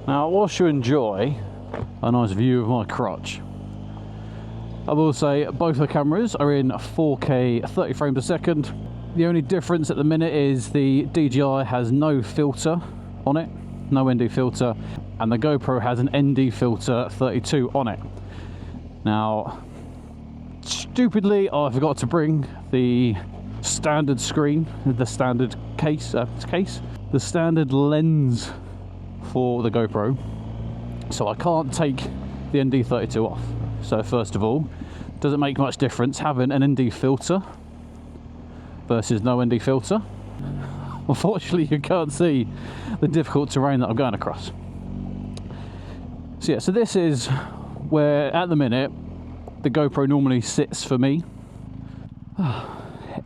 Now, whilst you enjoy a nice view of my crotch, I will say both the cameras are in 4K 30 frames a second. The only difference at the minute is the DJI has no filter on it, no ND filter, and the GoPro has an ND filter 32 on it. Now, stupidly, I forgot to bring the standard screen, the standard case, the standard lens for the GoPro, so I can't take the ND 32 off. So first of all, does it make much difference having an ND filter versus no ND filter? Unfortunately, you can't see the difficult terrain that I'm going across. So yeah, so this is where at the minute the GoPro normally sits for me.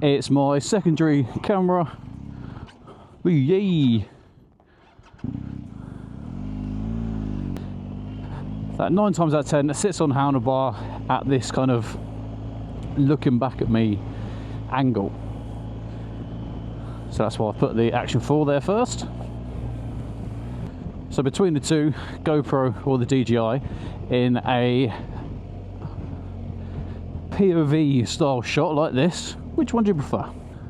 It's my secondary camera. Yay! That 9 times out of 10 it sits on handlebar at this kind of looking back at me angle. So that's why I put the Action 4 there first. So between the two, GoPro or the DJI, in a POV style shot like this, which one do you prefer?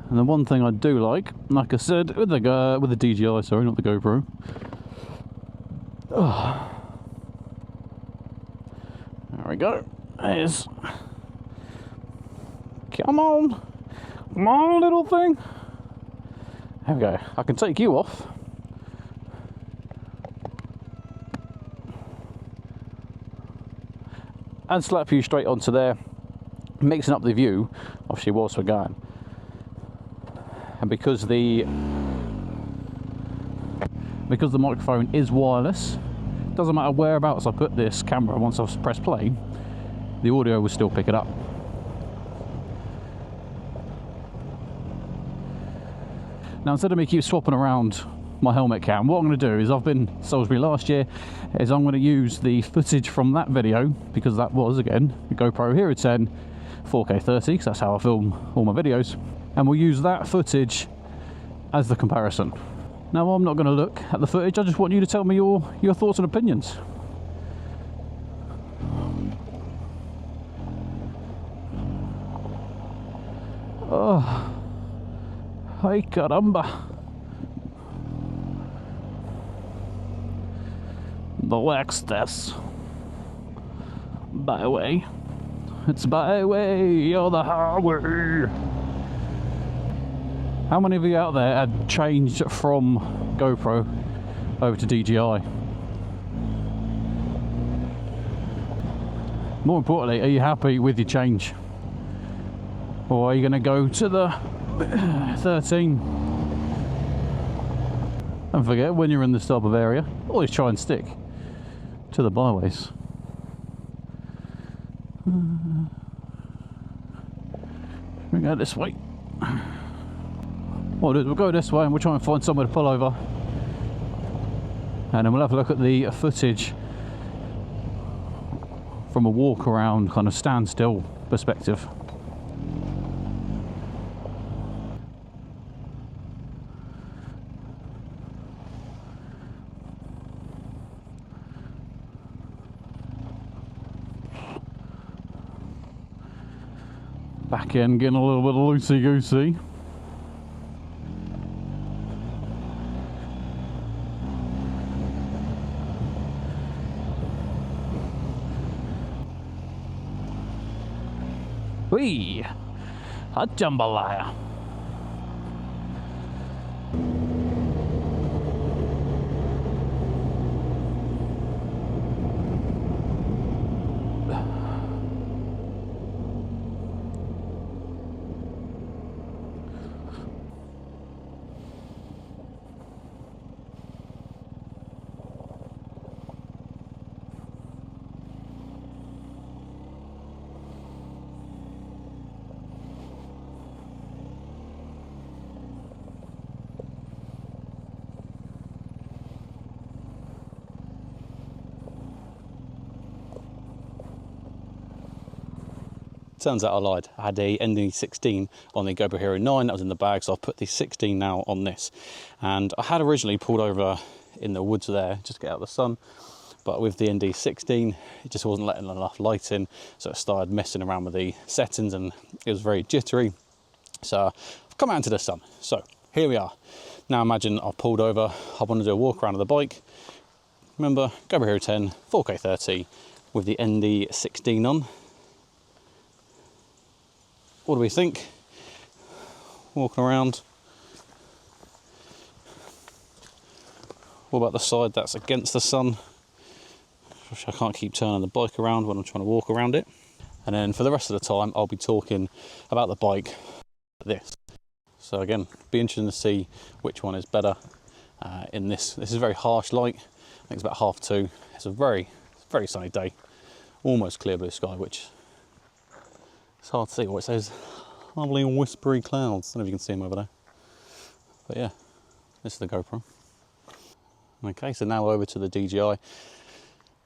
And the one thing I do like I said, with the DJI, sorry, not the GoPro. Oh. There we go. There's. Come on, little thing. There we go. I can take you off. And slap you straight onto there, mixing up the view, obviously, whilst we're going. And because the microphone is wireless, doesn't matter whereabouts I put this camera, once I've pressed play, the audio will still pick it up. Now, instead of me keep swapping around my helmet cam, what I'm going to do is, I've been Salisbury last year, is I'm going to use the footage from that video, because that was, again, the GoPro Hero 10 4K 30, because that's how I film all my videos, and we'll use that footage as the comparison. Now, I'm not going to look at the footage, I just want you to tell me your thoughts and opinions. Oh, ay caramba. The wax test. Byway. It's byway, or the highway. How many of you out there had changed from GoPro over to DJI? More importantly, are you happy with your change? Or are you going to go to the 13? Don't forget, when you're in this type of area, always try and stick to the byways. We go this way. What we'll go this way and we'll try and find somewhere to pull over, and then we'll have a look at the footage from a walk around kind of standstill perspective. Back in, getting a little bit loosey-goosey. Whee! A jambalaya. Turns out I lied. I had a ND16 on the GoPro Hero 9, that was in the bag, so I've put the 16 now on this. And I had originally pulled over in the woods there just to get out of the sun. But with the ND16, it just wasn't letting enough light in, so it started messing around with the settings and it was very jittery. So I've come out into the sun. So here we are. Now imagine I've pulled over, I want to do a walk around of the bike. Remember, GoPro Hero 10, 4K 30 with the ND16 on. What do we think? Walking around. What about the side that's against the sun? I can't keep turning the bike around when I'm trying to walk around it. And then for the rest of the time, I'll be talking about the bike like this. So again, be interesting to see which one is better in this. This is very harsh light. I think it's about 2:30. It's a very sunny day, almost clear blue sky, which it's hard to see. What it says, lovely whispery clouds. I don't know if you can see them over there. But yeah, this is the GoPro. Okay, so now over to the DJI.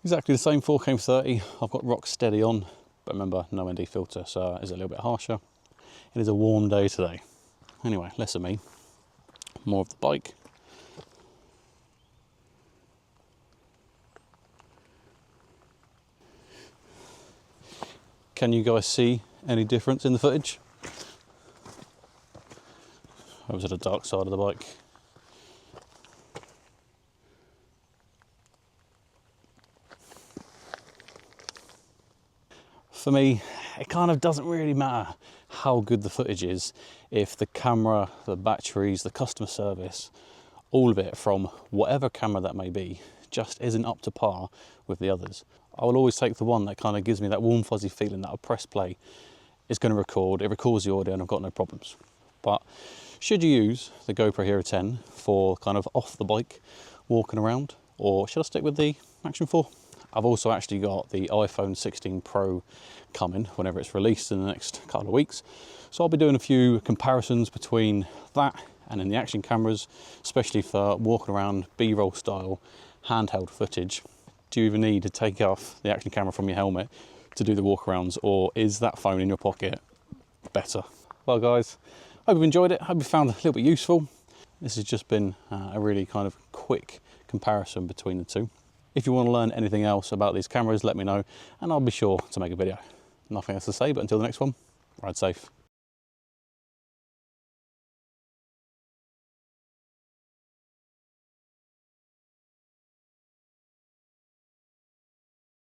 Exactly the same 4K 30. I've got rock steady on, but remember, no ND filter, so it's a little bit harsher. It is a warm day today. Anyway, less of me, more of the bike. Can you guys see any difference in the footage? Over to the dark side of the bike. For me, it kind of doesn't really matter how good the footage is if the camera, the batteries, the customer service, all of it from whatever camera that may be, just isn't up to par with the others. I will always take the one that kind of gives me that warm fuzzy feeling that I'll press play, it's going to record, it records the audio and I've got no problems. But should you use the GoPro Hero 10 for kind of off the bike, walking around, or should I stick with the Action 4? I've also actually got the iPhone 16 Pro coming whenever it's released in the next couple of weeks. So I'll be doing a few comparisons between that and then the action cameras, especially for walking around B-roll style handheld footage. Do you even need to take off the action camera from your helmet to do the walkarounds, or is that phone in your pocket better? Well guys, hope you've enjoyed it, hope you found it a little bit useful. This has just been a really kind of quick comparison between the two. If you want to learn anything else about these cameras, let me know and I'll be sure to make a video. Nothing else to say, but until the next one, ride safe.